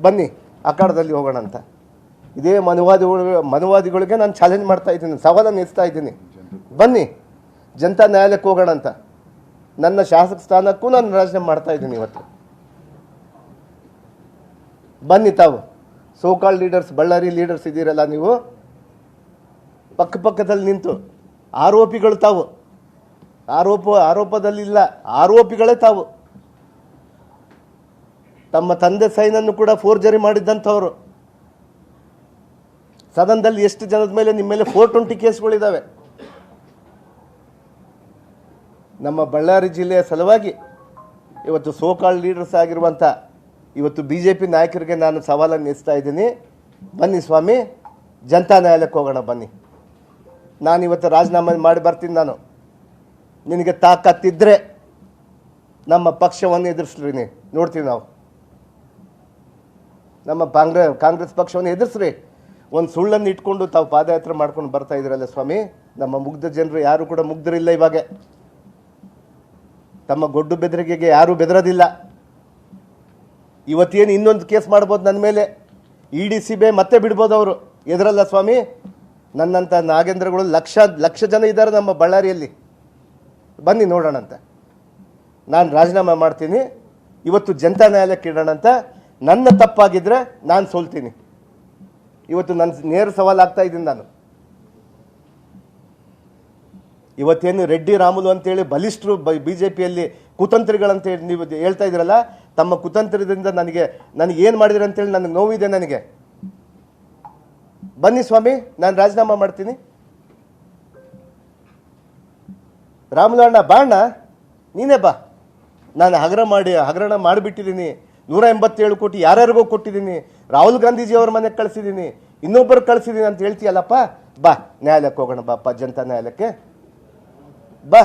ಬನ್ನಿ ಅಖಾಡದಲ್ಲಿ ಹೋಗೋಣ ಅಂತ. ಇದೇ ಮನುವಾದಿಗಳಿಗೆ ನಾನು ಚಾಲೆಂಜ್ ಮಾಡ್ತಾ ಇದ್ದೀನಿ, ಸವಾಲನ್ನು ಎಸ್ತಾ ಇದ್ದೀನಿ. ಬನ್ನಿ ಜನತಾ ನ್ಯಾಯಾಲಯಕ್ಕೆ ಹೋಗೋಣ ಅಂತ. ನನ್ನ ಶಾಸಕ ಸ್ಥಾನಕ್ಕೂ ನಾನು ರಾಜೀನಾಮೆ ಮಾಡ್ತಾ ಇದ್ದೀನಿ ಇವತ್ತು. ಬನ್ನಿ ತಾವು ಸೋಕಾಲ್ ಲೀಡರ್ಸ್, ಬಳ್ಳಾರಿ ಲೀಡರ್ಸ್ ಇದ್ದೀರಲ್ಲ ನೀವು, ಪಕ್ಕದಲ್ಲಿ ನಿಂತು ಆರೋಪಿಗಳು ತಾವು, ಆರೋಪದಲ್ಲಿಲ್ಲ, ಆರೋಪಿಗಳೇ ತಾವು. ತಮ್ಮ ತಂದೆ ಸೈನನ್ನು ಕೂಡ ಫೋರ್ಜರಿ ಮಾಡಿದ್ದಂಥವ್ರು. ಸದನದಲ್ಲಿ ಎಷ್ಟು ಜನದ ಮೇಲೆ ನಿಮ್ಮ ಮೇಲೆ 420 ಕೇಸ್ಗಳಿದ್ದಾವೆ. ನಮ್ಮ ಬಳ್ಳಾರಿ ಜಿಲ್ಲೆಯ ಸಲುವಾಗಿ ಇವತ್ತು ಸೋಕಾಲ್ ಲೀಡರ್ಸ್ ಆಗಿರುವಂಥ ಇವತ್ತು BJP ನಾಯಕರಿಗೆ ನಾನು ಸವಾಲನ್ನು ಎಸ್ತಾ ಇದ್ದೀನಿ. ಬನ್ನಿ ಸ್ವಾಮಿ, ಜನತಾ ನ್ಯಾಯಾಲಯಕ್ಕೆ ಹೋಗೋಣ ಬನ್ನಿ. ನಾನು ಇವತ್ತು ರಾಜೀನಾಮೆ ಮಾಡಿ ಬರ್ತೀನಿ. ನಾನು ನಿನಗೆ ತಾಕತ್ತಿದ್ದರೆ ನಮ್ಮ ಪಕ್ಷವನ್ನು ಎದುರಿಸ್ರಿ, ನೋಡ್ತೀವಿ ನಾವು. ನಮ್ಮ ಕಾಂಗ್ರೆಸ್ ಪಕ್ಷವನ್ನು ಎದುರಿಸ್ರಿ. ಒಂದು ಸುಳ್ಳನ್ನು ಇಟ್ಕೊಂಡು ತಾವು ಪಾದಯಾತ್ರೆ ಮಾಡ್ಕೊಂಡು ಬರ್ತಾ ಇದ್ರಲ್ಲ ಸ್ವಾಮಿ. ನಮ್ಮ ಮುಗ್ಧ ಜನರು ಯಾರು ಕೂಡ ಮುಗ್ಧರಿಲ್ಲ. ಇವಾಗ ತಮ್ಮ ಗೊಡ್ಡು ಬೆದರಿಕೆಗೆ ಯಾರೂ ಬೆದರೋದಿಲ್ಲ. ಇವತ್ತೇನು ಇನ್ನೊಂದು ಕೇಸ್ ಮಾಡ್ಬೋದು ನನ್ನ ಮೇಲೆ, ED CBI ಮತ್ತೆ ಬಿಡ್ಬೋದು ಅವರು, ಎದುರಲ್ಲ ಸ್ವಾಮಿ. ನನ್ನಂಥ ನಾಗೇಂದ್ರಗಳು ಲಕ್ಷ ಜನ ಇದ್ದಾರೆ ನಮ್ಮ ಬಳ್ಳಾರಿಯಲ್ಲಿ. ಬನ್ನಿ ನೋಡೋಣ ಅಂತ. ನಾನು ರಾಜೀನಾಮೆ ಮಾಡ್ತೀನಿ, ಇವತ್ತು ಜನತಾ ನ್ಯಾಯಾಲಯಕ್ಕೆ ಇಡೋಣ ಅಂತ. ನನ್ನ ತಪ್ಪಾಗಿದ್ದರೆ ನಾನು ಸೋಲ್ತೀನಿ. ಇವತ್ತು ನನ್ನ ನೇರ ಸವಾಲು ಆಗ್ತಾ ಇದ್ದೀನಿ ನಾನು. ಇವತ್ತೇನು ರೆಡ್ಡಿ ರಾಮುಲು ಅಂತೇಳಿ ಬಲಿಷ್ಠರು BJPಯಲ್ಲಿ ಕುತಂತ್ರಿಗಳಂತೇಳಿ ನೀವು ಹೇಳ್ತಾ ಇದ್ದೀರಲ್ಲ, ತಮ್ಮ ಕುತಂತ್ರದಿಂದ ನನಗೇನು ಮಾಡಿದ್ರೆ ಅಂತೇಳಿ ನನಗೆ ನೋವಿದೆ. ನನಗೆ ಬನ್ನಿ ಸ್ವಾಮಿ, ನಾನು ರಾಜೀನಾಮೆ ಮಾಡ್ತೀನಿ. ರಾಮುಲು ಅಣ್ಣ ಬಾ ಅಣ್ಣ, ನೀನೇ ಬಾ. ನಾನು ಹಗರಣ ಮಾಡಿಬಿಟ್ಟಿದ್ದೀನಿ. 187 ಕೋಟಿ ಯಾರ್ಯಾರಿಗೋ ಕೊಟ್ಟಿದ್ದೀನಿ. ರಾಹುಲ್ ಗಾಂಧೀಜಿ ಅವ್ರ ಮನೆಗೆ ಕಳಿಸಿದ್ದೀನಿ, ಇನ್ನೊಬ್ಬರು ಕಳಿಸಿದ್ದೀನಿ ಅಂತ ಹೇಳ್ತೀಯಲ್ಲಪ್ಪ. ಬಾ ನ್ಯಾಯಾಲಯಕ್ಕೆ ಹೋಗೋಣ, ಬಾಪ್ಪ ಜನತಾ ನ್ಯಾಯಾಲಯಕ್ಕೆ ಬಾ.